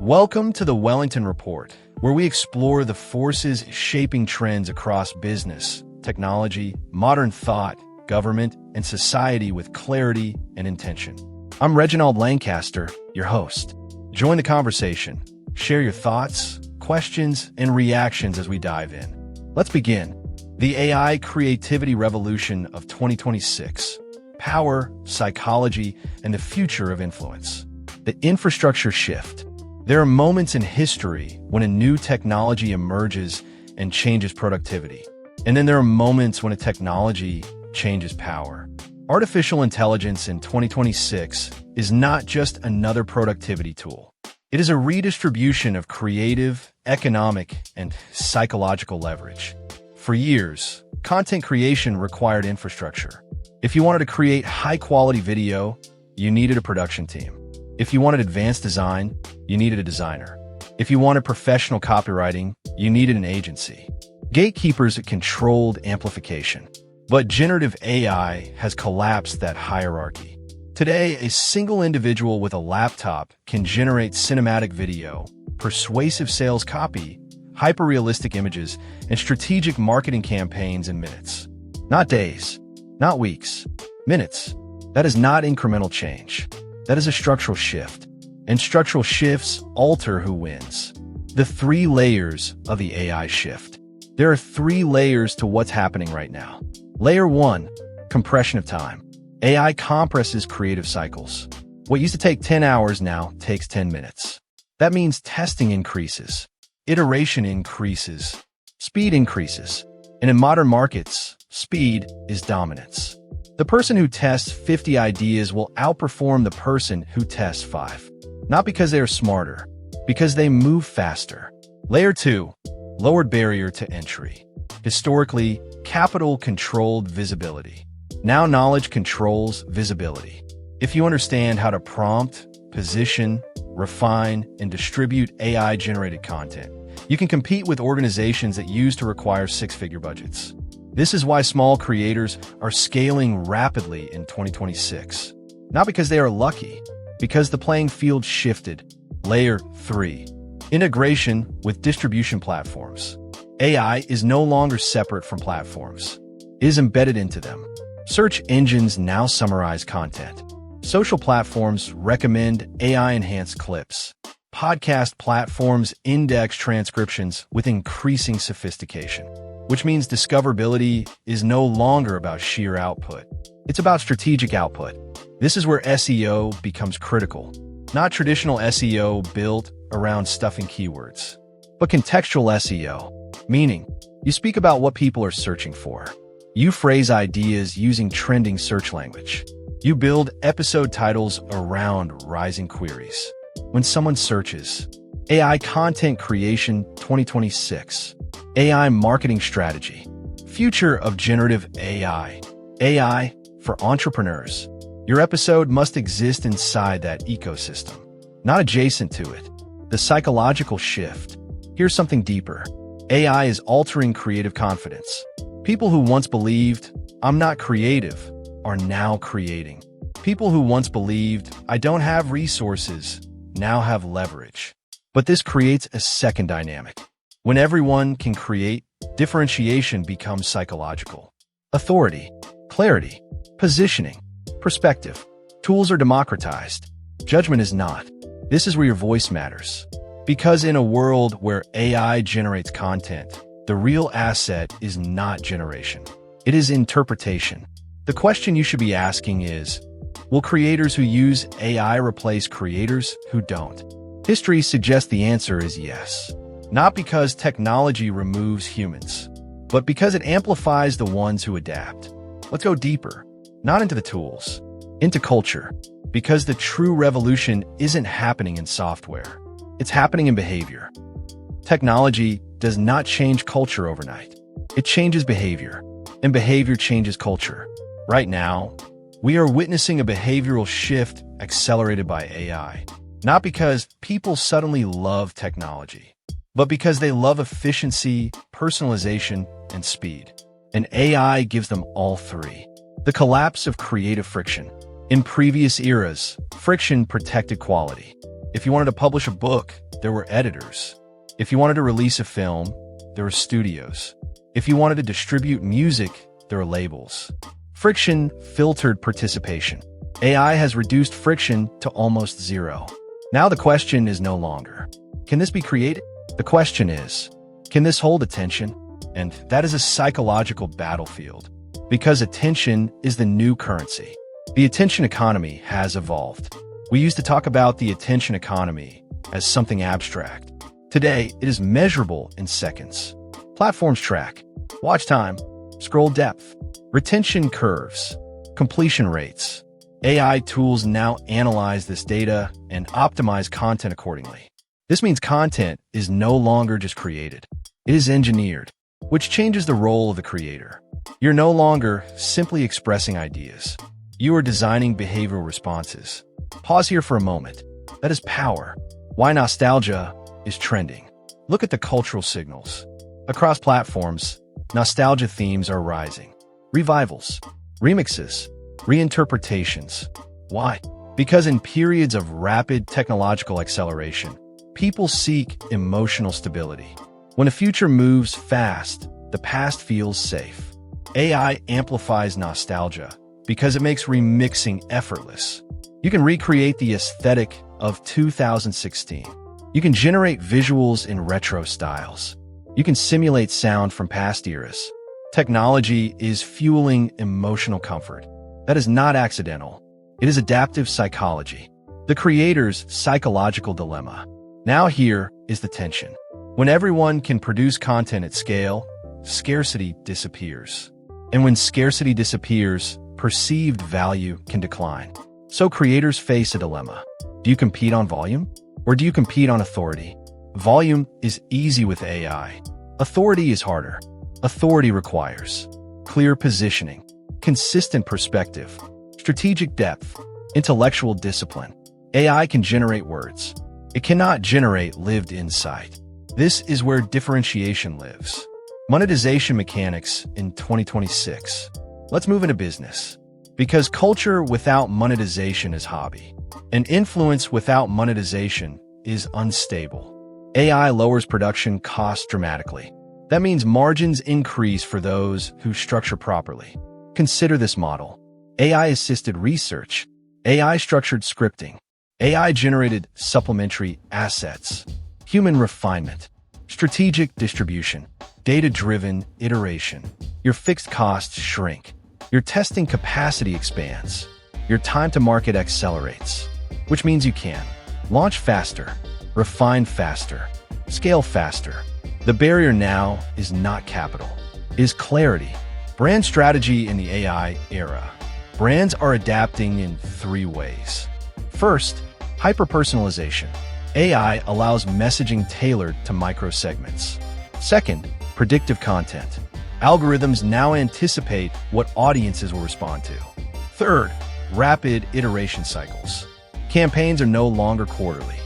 Welcome to the Wellington Report, where we explore the forces shaping trends across business, technology, modern thought, government, and society with clarity and intention. I'm Reginald Lancaster, your host. Join the conversation. Share your thoughts, questions, and reactions as we dive in. Let's begin. The AI creativity revolution of 2026. Power, psychology, and the future of influence. The infrastructure shift. There are moments in history when a new technology emerges and changes productivity. And then there are moments when a technology changes power. Artificial intelligence in 2026 is not just another productivity tool. It is a redistribution of creative, economic, and psychological leverage. For years, content creation required infrastructure. If you wanted to create high-quality video, you needed a production team. If you wanted advanced design, you needed a designer. If you wanted professional copywriting, you needed an agency. Gatekeepers controlled amplification. But generative AI has collapsed that hierarchy. Today, a single individual with a laptop can generate cinematic video, persuasive sales copy, hyper-realistic images, and strategic marketing campaigns in minutes. Not days, not weeks, minutes. That is not incremental change. That is a structural shift. And structural shifts alter who wins. The three layers of the AI shift. There are three layers to what's happening right now. Layer 1, compression of time. AI compresses creative cycles. What used to take 10 hours now takes 10 minutes. That means testing increases, iteration increases, speed increases. And in modern markets, speed is dominance. The person who tests 50 ideas will outperform the person who tests 5. Not because they are smarter, because they move faster. Layer 2, lowered barrier to entry. Historically, capital controlled visibility. Now knowledge controls visibility. If you understand how to prompt, position, refine, and distribute AI-generated content, you can compete with organizations that used to require six-figure budgets. This is why small creators are scaling rapidly in 2026. Not because they are lucky, because the playing field shifted. Layer 3, integration with distribution platforms. AI is no longer separate from platforms. It is embedded into them. Search engines now summarize content. Social platforms recommend AI-enhanced clips. Podcast platforms index transcriptions with increasing sophistication, which means discoverability is no longer about sheer output. It's about strategic output. This is where SEO becomes critical. Not traditional SEO built around stuffing keywords, but contextual SEO, meaning you speak about what people are searching for. You phrase ideas using trending search language. You build episode titles around rising queries. When someone searches, AI content creation 2026, AI marketing strategy, future of generative AI, AI for entrepreneurs. Your episode must exist inside that ecosystem, not adjacent to it. The psychological shift. Here's something deeper. AI is altering creative confidence. People who once believed, "I'm not creative," are now creating. People who once believed, "I don't have resources," now have leverage. But this creates a second dynamic. When everyone can create, differentiation becomes psychological. Authority, clarity, positioning, perspective. Tools are democratized. Judgment is not. This is where your voice matters. Because in a world where AI generates content, the real asset is not generation. It is interpretation. The question you should be asking is, will creators who use AI replace creators who don't? History suggests the answer is yes. Not because technology removes humans, but because it amplifies the ones who adapt. Let's go deeper, not into the tools, into culture. Because the true revolution isn't happening in software. It's happening in behavior. Technology does not change culture overnight. It changes behavior, and behavior changes culture. Right now, we are witnessing a behavioral shift accelerated by AI. Not because people suddenly love technology, but because they love efficiency, personalization, and speed. And AI gives them all three. The collapse of creative friction. In previous eras, friction protected quality. If you wanted to publish a book, there were editors. If you wanted to release a film, there were studios. If you wanted to distribute music, there were labels. Friction filtered participation. AI has reduced friction to almost zero. Now the question is no longer, can this be created? The question is, can this hold attention? And that is a psychological battlefield, because attention is the new currency. The attention economy has evolved. We used to talk about the attention economy as something abstract. Today, it is measurable in seconds. Platforms track watch time, scroll depth, retention curves, completion rates. AI tools now analyze this data and optimize content accordingly. This means content is no longer just created. It is engineered, which changes the role of the creator. You're no longer simply expressing ideas. You are designing behavioral responses. Pause here for a moment. That is power. Why nostalgia is trending. Look at the cultural signals. Across platforms, nostalgia themes are rising. Revivals, remixes, reinterpretations. Why? Because in periods of rapid technological acceleration, people seek emotional stability. When a future moves fast, the past feels safe. AI amplifies nostalgia because it makes remixing effortless. You can recreate the aesthetic of 2016. You can generate visuals in retro styles. You can simulate sound from past eras. Technology is fueling emotional comfort. That is not accidental. It is adaptive psychology. The creator's psychological dilemma. Now here is the tension. When everyone can produce content at scale, scarcity disappears. And when scarcity disappears, perceived value can decline. So creators face a dilemma. Do you compete on volume? Or do you compete on authority? Volume is easy with AI. Authority is harder. Authority requires clear positioning, consistent perspective, strategic depth, intellectual discipline. AI can generate words. It cannot generate lived insight. This is where differentiation lives. Monetization mechanics in 2026. Let's move into business. Because culture without monetization is hobby, and influence without monetization is unstable. AI lowers production costs dramatically. That means margins increase for those who structure properly. Consider this model. AI-assisted research, AI-structured scripting, AI-generated supplementary assets, human refinement, strategic distribution, data-driven iteration. Your fixed costs shrink. Your testing capacity expands. Your time to market accelerates, which means you can launch faster, refine faster, scale faster. The barrier now is not capital, it is clarity. Brand strategy in the AI era. Brands are adapting in 3 ways. First, hyper-personalization. AI allows messaging tailored to micro-segments. Second, predictive content. Algorithms now anticipate what audiences will respond to. Third, rapid iteration cycles. Campaigns are no longer quarterly.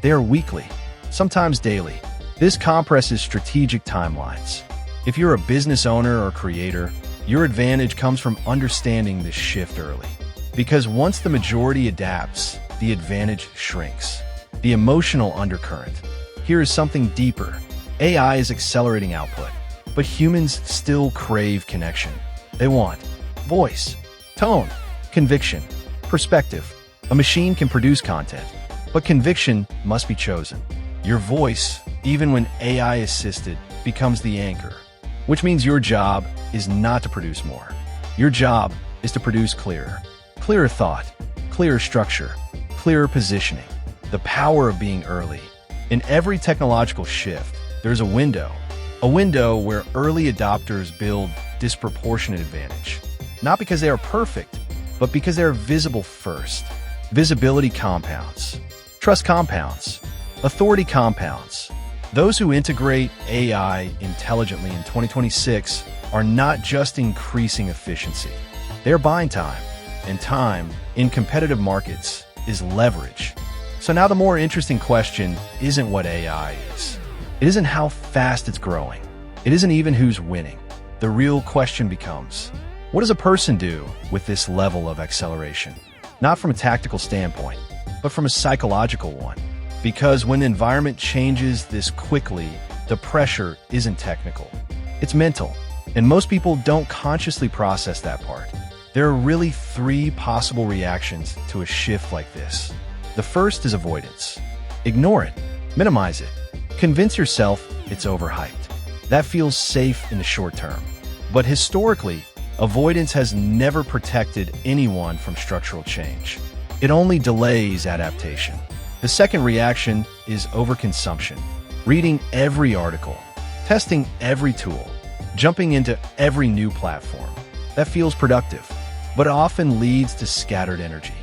They are weekly, sometimes daily. This compresses strategic timelines. If you're a business owner or creator, your advantage comes from understanding this shift early. Because once the majority adapts, the advantage shrinks. The emotional undercurrent. Here is something deeper. AI is accelerating output, but humans still crave connection. They want voice, tone, conviction, perspective. A machine can produce content, but conviction must be chosen. Your voice, even when AI-assisted, becomes the anchor, which means your job is not to produce more. Your job is to produce clearer. Clearer thought, clearer structure, clearer positioning. The power of being early. In every technological shift, there's a window where early adopters build disproportionate advantage. Not because they are perfect, but because they are visible first. Visibility compounds. Trust compounds. Authority compounds. Those who integrate AI intelligently in 2026 are not just increasing efficiency. They are buying time. And time, in competitive markets, is leverage. So now the more interesting question isn't what AI is. It isn't how fast it's growing. It isn't even who's winning. The real question becomes, what does a person do with this level of acceleration? Not from a tactical standpoint, but from a psychological one. Because when the environment changes this quickly, the pressure isn't technical. It's mental, and most people don't consciously process that part. There are really three possible reactions to a shift like this. The first is avoidance. Ignore it, minimize it, convince yourself it's overhyped. That feels safe in the short term. But historically, avoidance has never protected anyone from structural change. It only delays adaptation. The second reaction is overconsumption. Reading every article, testing every tool, jumping into every new platform. That feels productive, but often leads to scattered energy,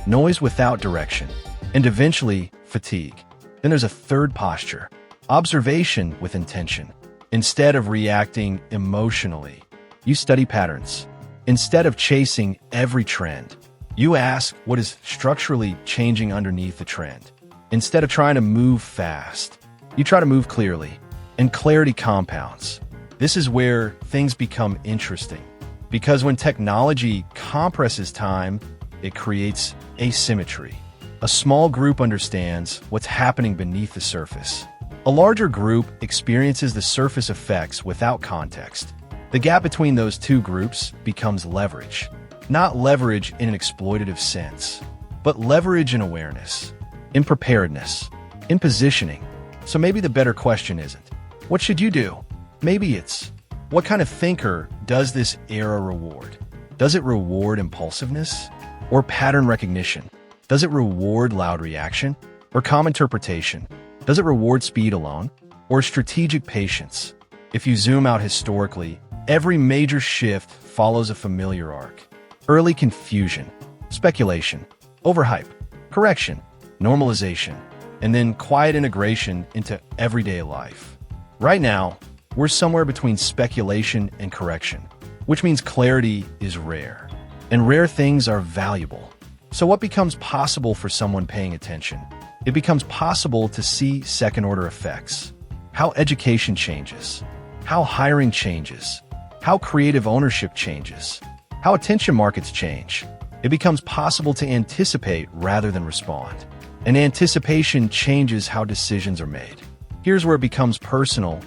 noise without direction, and eventually fatigue. Then there's a third posture, observation with intention. Instead of reacting emotionally, you study patterns. Instead of chasing every trend, you ask what is structurally changing underneath the trend. Instead of trying to move fast, you try to move clearly, and clarity compounds. This is where things become interesting, because when technology compresses time, it creates asymmetry. A small group understands what's happening beneath the surface. A larger group experiences the surface effects without context. The gap between those two groups becomes leverage. Not leverage in an exploitative sense, but leverage in awareness, in preparedness, in positioning. So maybe the better question isn't, what should you do? Maybe it's, what kind of thinker does this era reward? Does it reward impulsiveness or pattern recognition? Does it reward loud reaction or calm interpretation? Does it reward speed alone or strategic patience? If you zoom out historically, every major shift follows a familiar arc. Early confusion, speculation, overhype, correction, normalization, and then quiet integration into everyday life. Right now, we're somewhere between speculation and correction, which means clarity is rare, and rare things are valuable. So what becomes possible for someone paying attention? It becomes possible to see second-order effects, how education changes, how hiring changes, how creative ownership changes, how attention markets change. It becomes possible to anticipate rather than respond. And anticipation changes how decisions are made. Here's where it becomes personal,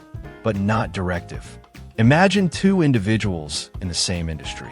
but not directive. Imagine two individuals in the same industry.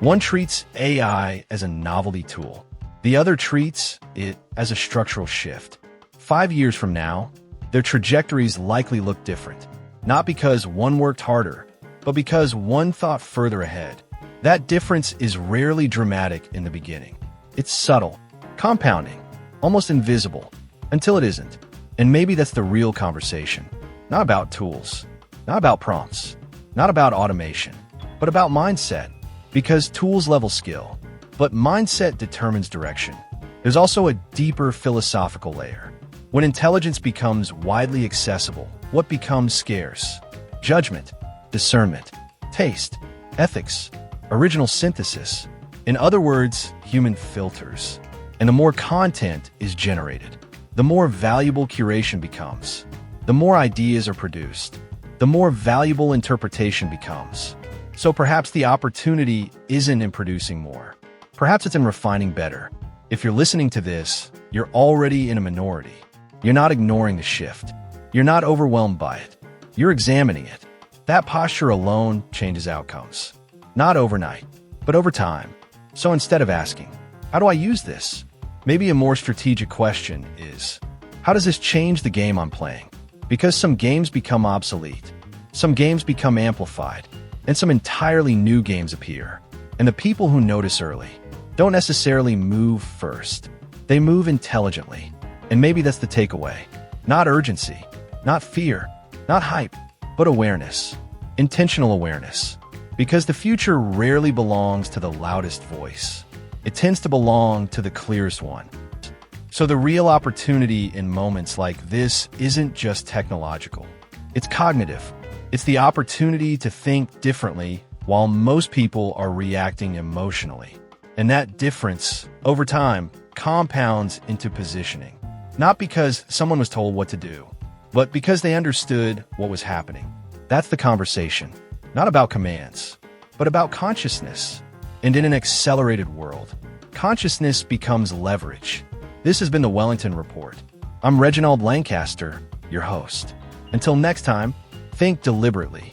One treats AI as a novelty tool. The other treats it as a structural shift. 5 years from now, their trajectories likely look different. Not because one worked harder, but because one thought further ahead. That difference is rarely dramatic in the beginning. It's subtle, compounding, almost invisible, until it isn't. And maybe that's the real conversation. Not about tools, not about prompts, not about automation, but about mindset. Because tools level skill, but mindset determines direction. There's also a deeper philosophical layer. When intelligence becomes widely accessible, what becomes scarce? Judgment, discernment, taste, ethics, original synthesis. In other words, human filters. And the more content is generated, the more valuable curation becomes. The more ideas are produced, the more valuable interpretation becomes. So perhaps the opportunity isn't in producing more. Perhaps it's in refining better. If you're listening to this, you're already in a minority. You're not ignoring the shift. You're not overwhelmed by it. You're examining it. That posture alone changes outcomes. Not overnight, but over time. So instead of asking, how do I use this? Maybe a more strategic question is, how does this change the game I'm playing? Because some games become obsolete, some games become amplified, and some entirely new games appear. And the people who notice early don't necessarily move first. They move intelligently. And maybe that's the takeaway. Not urgency, not fear, not hype, but awareness. Intentional awareness. Because the future rarely belongs to the loudest voice. It tends to belong to the clearest one. So the real opportunity in moments like this isn't just technological. It's cognitive. It's the opportunity to think differently while most people are reacting emotionally. And that difference, over time, compounds into positioning. Not because someone was told what to do, but because they understood what was happening. That's the conversation. Not about commands, but about consciousness. And in an accelerated world, consciousness becomes leverage. This has been the Wellington Report. I'm Reginald Lancaster, your host. Until next time, think deliberately.